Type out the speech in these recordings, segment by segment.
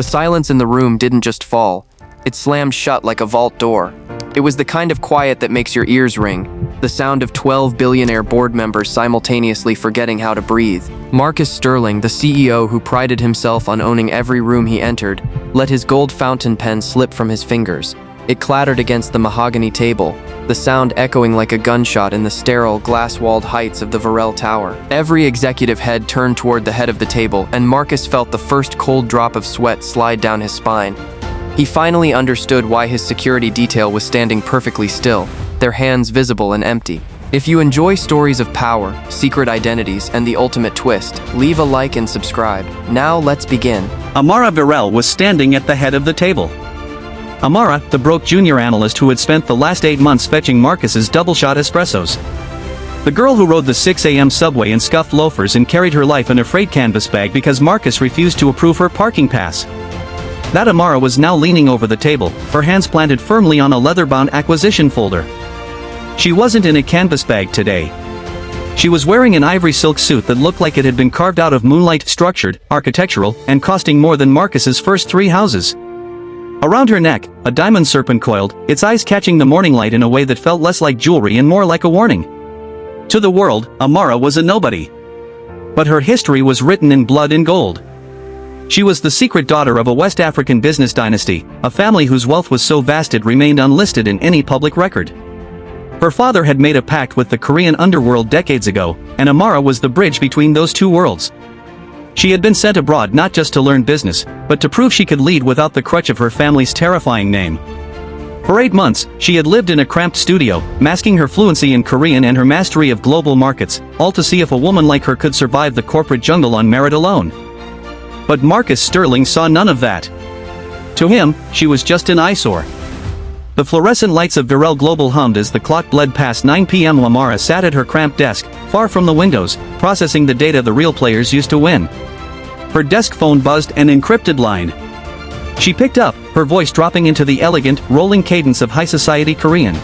The silence in the room didn't just fall. It slammed shut like a vault door. It was the kind of quiet that makes your ears ring, the sound of 12 billionaire board members simultaneously forgetting how to breathe. Marcus Sterling, the CEO who prided himself on owning every room he entered, let his gold fountain pen slip from his fingers. It clattered against the mahogany table, the sound echoing like a gunshot in the sterile, glass-walled heights of the Virelle Tower. Every executive head turned toward the head of the table, and Marcus felt the first cold drop of sweat slide down his spine. He finally understood why his security detail was standing perfectly still, their hands visible and empty. If you enjoy stories of power, secret identities, and the ultimate twist, leave a like and subscribe. Now let's begin. Amara Virelle was standing at the head of the table. Amara, the broke junior analyst who had spent the last 8 months fetching Marcus's double-shot espressos. The girl who rode the 6 a.m. subway in scuffed loafers and carried her life in a freight canvas bag because Marcus refused to approve her parking pass. That Amara was now leaning over the table, her hands planted firmly on a leather-bound acquisition folder. She wasn't in a canvas bag today. She was wearing an ivory silk suit that looked like it had been carved out of moonlight, structured, architectural, and costing more than Marcus's first 3 houses. Around her neck, a diamond serpent coiled, its eyes catching the morning light in a way that felt less like jewelry and more like a warning. To the world, Amara was a nobody. But her history was written in blood and gold. She was the secret daughter of a West African business dynasty, a family whose wealth was so vast it remained unlisted in any public record. Her father had made a pact with the Korean underworld decades ago, and Amara was the bridge between those two worlds. She had been sent abroad not just to learn business, but to prove she could lead without the crutch of her family's terrifying name. For 8 months, she had lived in a cramped studio, masking her fluency in Korean and her mastery of global markets, all to see if a woman like her could survive the corporate jungle on merit alone. But Marcus Sterling saw none of that. To him, she was just an eyesore. The fluorescent lights of Virelle Global hummed as the clock bled past 9 p.m. Amara sat at her cramped desk, far from the windows, processing the data the real players used to win. Her desk phone buzzed an encrypted line. She picked up, her voice dropping into the elegant, rolling cadence of high society Korean.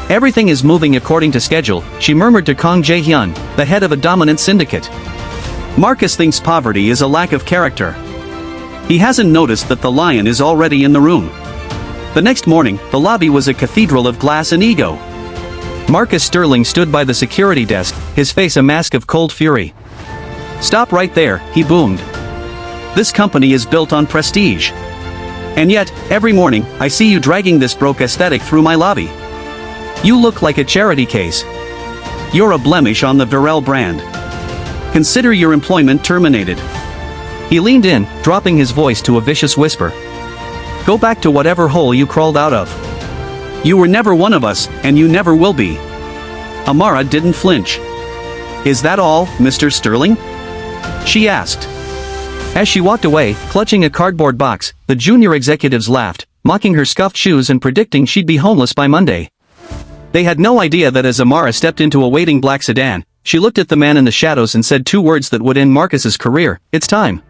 "Everything is moving according to schedule," she murmured to Kang Jae-Hyun, the head of a dominant syndicate. "Marcus thinks poverty is a lack of character. He hasn't noticed that the lion is already in the room." The next morning, the lobby was a cathedral of glass and ego. Marcus Sterling stood by the security desk, his face a mask of cold fury. "Stop right there," he boomed. "This company is built on prestige. And yet, every morning, I see you dragging this broke aesthetic through my lobby. You look like a charity case. You're a blemish on the Virelle brand. Consider your employment terminated." He leaned in, dropping his voice to a vicious whisper. "Go back to whatever hole you crawled out of. You were never one of us, and you never will be." Amara didn't flinch. "Is that all, Mr. Sterling?" she asked. As she walked away, clutching a cardboard box, the junior executives laughed, mocking her scuffed shoes and predicting she'd be homeless by Monday. They had no idea that as Amara stepped into a waiting black sedan, she looked at the man in the shadows and said 2 words that would end Marcus's career: "It's time."